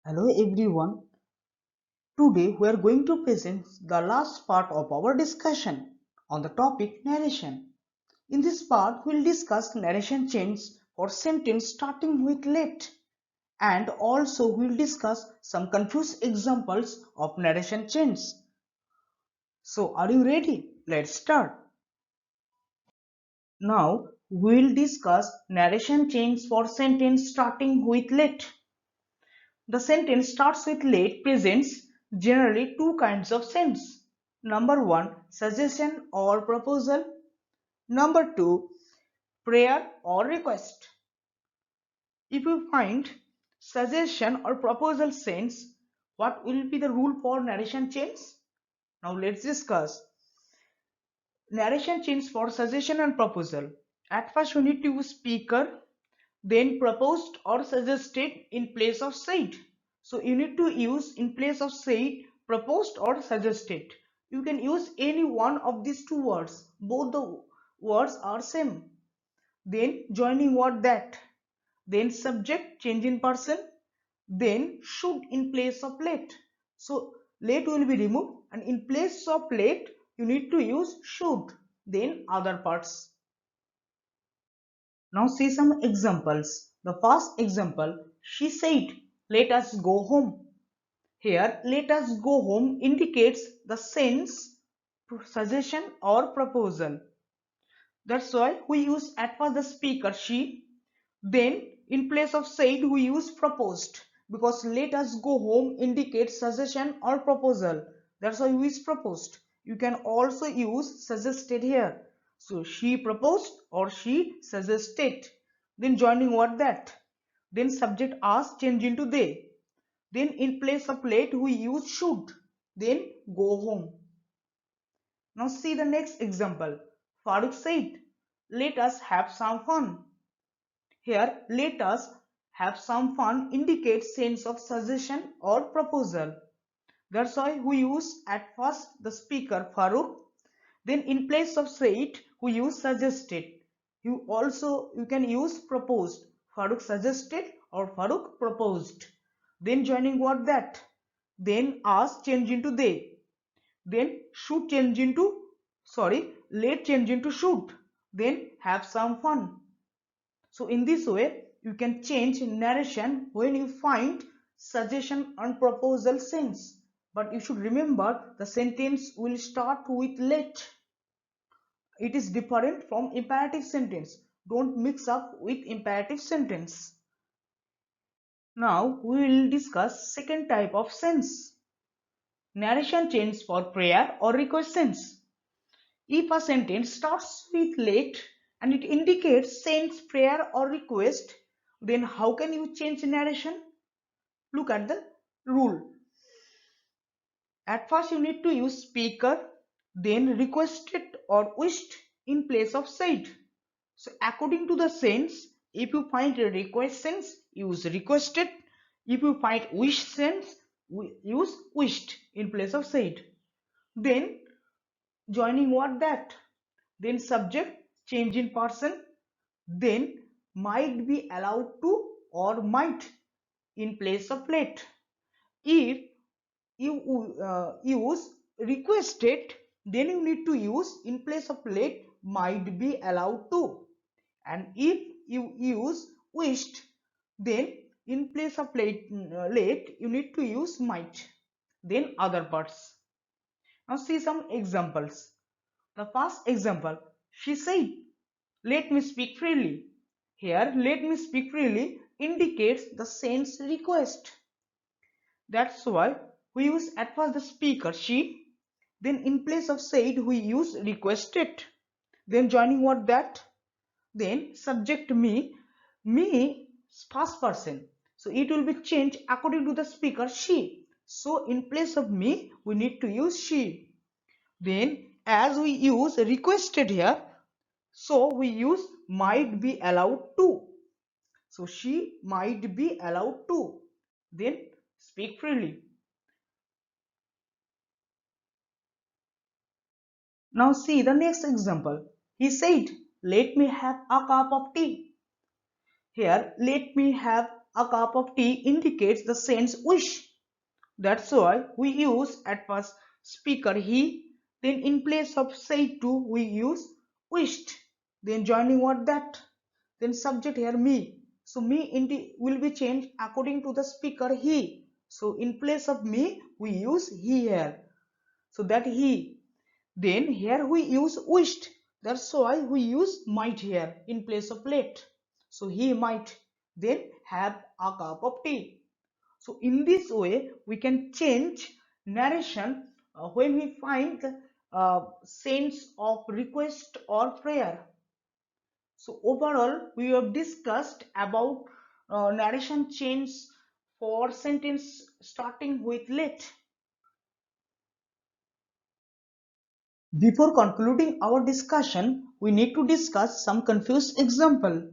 Hello everyone. Today we are going to present the last part of our discussion on the topic narration. In this part, we will discuss narration change for sentence starting with let, and also we will discuss some confused examples of narration change. So are you ready? Let's start. Now we will discuss narration change for sentence starting with let. The sentence starts with let presents generally two kinds of sense. Number one, suggestion or proposal. Number two, prayer or request. If you find suggestion or proposal sense, what will be the rule for narration change? Now let's discuss. Narration change for suggestion and proposal. At first you need to use speaker, then proposed or suggested in place of said. So you need to use in place of said, proposed or suggested. You can use any one of these two words. Both the words are same. Then joining word that. Then subject change in person. Then should in place of let. So let will be removed and in place of let you need to use should. Then other parts. Now see some examples. The first example, she said, let us go home. Here, let us go home indicates the sense, suggestion or proposal. That's why we use at first the speaker she, then in place of said we use proposed because let us go home indicates suggestion or proposal. That's why we use proposed. You can also use suggested here. So she proposed or she suggested. Then joining word that. Then subject as change into they. Then in place of let we use should. Then go home. Now see the next example. Farooq said, let us have some fun. Here, let us have some fun indicates sense of suggestion or proposal. That's why we use at first the speaker Farooq. Then in place of said, we use suggested. You can use proposed. Farooq suggested or Farooq proposed. Then joining word that. Then as change into they. Then should change into let change into should. Then have some fun. So in this way, you can change narration when you find suggestion and proposal sense. But you should remember the sentence will start with let. It is different from imperative sentence. Don't mix up with imperative sentence. Now we will discuss second type of sense. Narration change for prayer or request sense. If a sentence starts with let and it indicates sense, prayer or request, then how can you change narration? Look at the rule. At first you need to use speaker, then requested or wished in place of said. So according to the sense, if you find a request sense, use requested. If you find wish sense, use wished in place of said. Then joining what that. Then subject change in person, then might be allowed to or might in place of let. If you use requested, then you need to use in place of let might be allowed to, and if you use wished, then in place of let you need to use might. Then other parts. Now see some examples. The first example, she said, let me speak freely. Here, let me speak freely indicates the sense request. That's why we use at first the speaker she, then in place of said we use requested. Then joining what that, then subject me, me first person. So it will be changed according to the speaker she. So in place of me we need to use she. Then as we use requested here, so we use might be allowed to. So she might be allowed to. Then speak freely. Now see the next example. He said, let me have a cup of tea. Here, let me have a cup of tea indicates the sense wish. That's why we use at first speaker he, then in place of say to we use wished, then joining word that, then subject here me. So me will be changed according to the speaker he. So in place of me we use he here. So that he. Then here we use wished. That's why we use might here in place of let. So he might then have a cup of tea. So in this way, we can change narration when we find the sense of request or prayer. So overall, we have discussed about narration change for sentence starting with let. Before concluding our discussion, we need to discuss some confused example.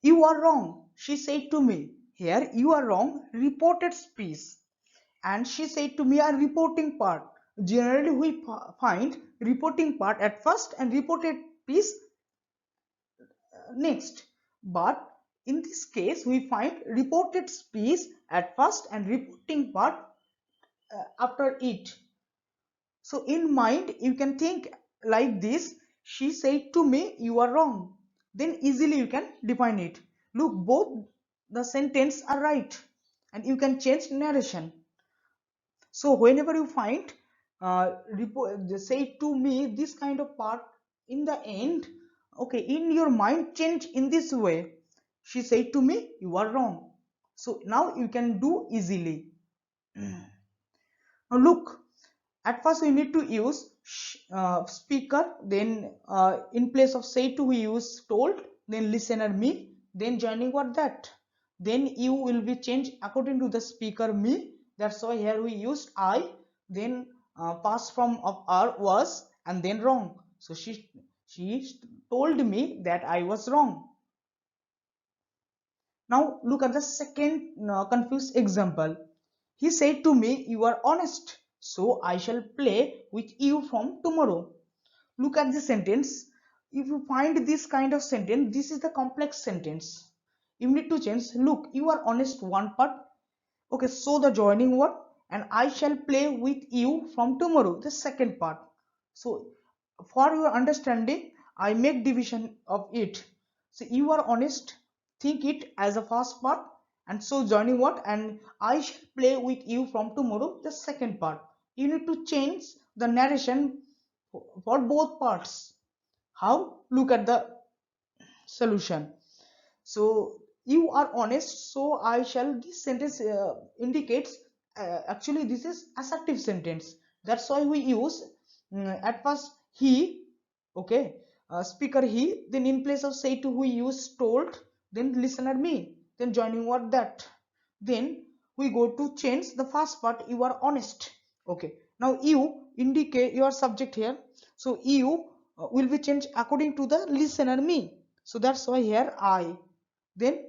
You are wrong, she said to me. Here, you are wrong, reported speech. And she said to me a reporting part. Generally, we find reporting part at first and reported piece next. But in this case, we find reported speech at first and reporting part after it. So in mind, you can think like this. She said to me, you are wrong. Then easily you can define it. Look, both the sentence are right and you can change narration. So whenever you find say to me this kind of part in the end, okay, in your mind change in this way. She said to me, you are wrong. So now you can do easily. Now look, at first we need to use speaker, then in place of say to we use told, then listener me, then joining what that, then you will be changed according to the speaker me. That's why here we used I, then past from of R was, and then wrong. So she told me that I was wrong. Now look at the second confused example. He said to me, you are honest, so I shall play with you from tomorrow. Look at the sentence. If you find this kind of sentence, this is the complex sentence. You need to change. Look, you are honest one part. Okay, so the joining word, and I shall play with you from tomorrow, the second part. So for your understanding, I make division of it. So you are honest, think it as a first part, and so joining what, and I shall play with you from tomorrow, the second part. You need to change the narration for both parts. How? Look at the solution. So you are honest, so I shall, this sentence indicates actually this is assertive sentence. That's why we use at first he, okay, speaker he, then in place of say to we use told, then listener me, then joining word that, then we go to change the first part, you are honest. Okay, now you indicate your subject here, so you will be changed according to the listener me. So that's why here I, then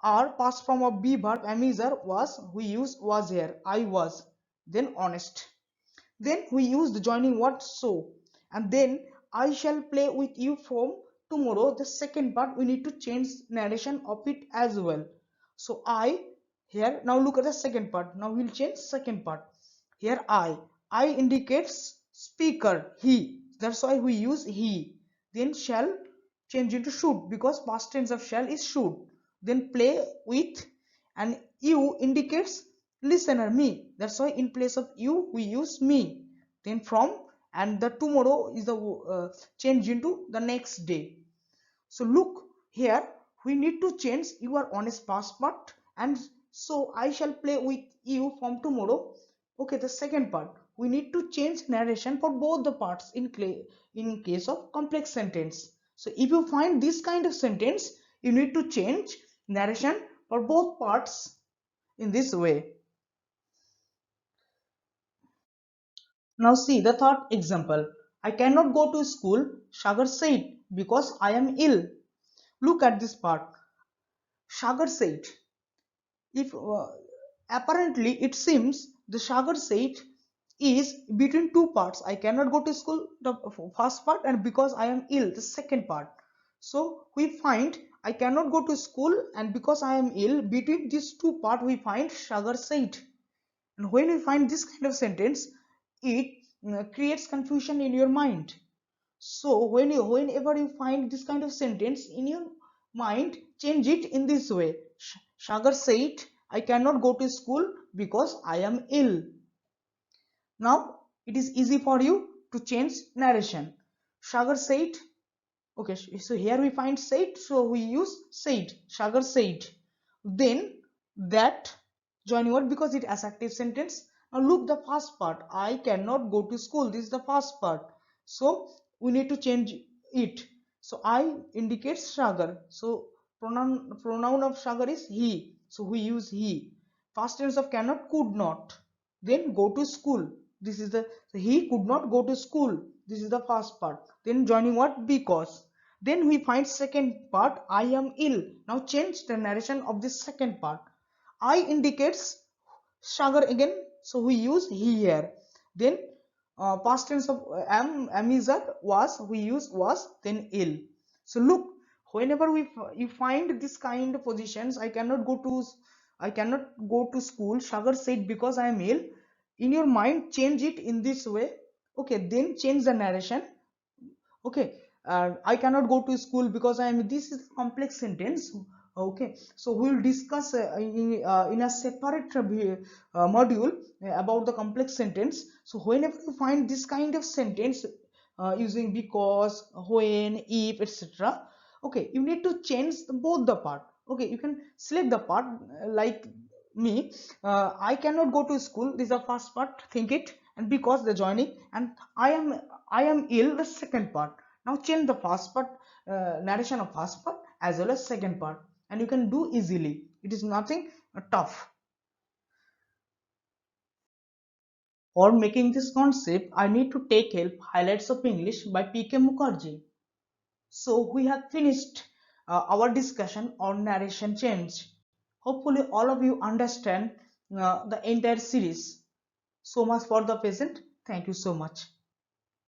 R passed from a be verb amiser was, we use was here, I was, then honest. Then we use the joining word so, and then I shall play with you from tomorrow. The second part we need to change narration of it as well. So I here, now look at the second part. Now we'll change second part. Here I indicates speaker he. That's why we use he. Then shall change into should because past tense of shall is should. Then play with, and you indicates listener me. That's why in place of you we use me. Then from, and the tomorrow is the change into the next day. So look here, we need to change your honest past part, and so I shall play with you from tomorrow. Okay, the second part we need to change narration for both the parts in case of complex sentence. So if you find this kind of sentence, you need to change narration for both parts in this way. Now see the third example. I cannot go to school, Sagar said, because I am ill. Look at this part. Sagar said. If apparently it seems the Sagar said is between two parts. I cannot go to school, the first part, and because I am ill, the second part. So we find I cannot go to school and because I am ill. Between these two parts we find Sagar said. And when we find this kind of sentence, it creates confusion in your mind. So whenever you find this kind of sentence in your mind, change it in this way. Sagar said, I cannot go to school because I am ill. Now it is easy for you to change narration. Sagar said, okay, so here we find said, so we use said. Sagar said. Then that joining word because it as active sentence. Now look the first part. I cannot go to school. This is the first part. So we need to change it. So I indicates Sagar. So pronoun of Sagar is he. So we use he. Past tense of cannot, could not. Then go to school. This is the, so he could not go to school. This is the first part. Then joining what? Because. Then we find second part, I am ill. Now change the narration of this second part. I indicates Sagar again, so we use he here. Then past tense of am is that was, we use was, then ill. So look, whenever you find this kind of positions, I cannot go to school. Sagar said because I am ill. In your mind, change it in this way. Okay, then change the narration. Okay, I cannot go to school because I am, this is complex sentence. Okay, so we'll discuss in a separate module about the complex sentence. So whenever you find this kind of sentence using because, when, if, etc., okay, you need to change both the part. Okay, you can select the part like me. I cannot go to school, this is the first part, think it, and because the joining, and I am ill, the second part. Now change the first part, narration of first part as well as second part, and you can do easily. It is nothing tough. For making this concept, I need to take help Highlights of English by P.K. Mukherjee. So we have finished our discussion on narration change. Hopefully all of you understand the entire series. So much for the present. Thank you so much.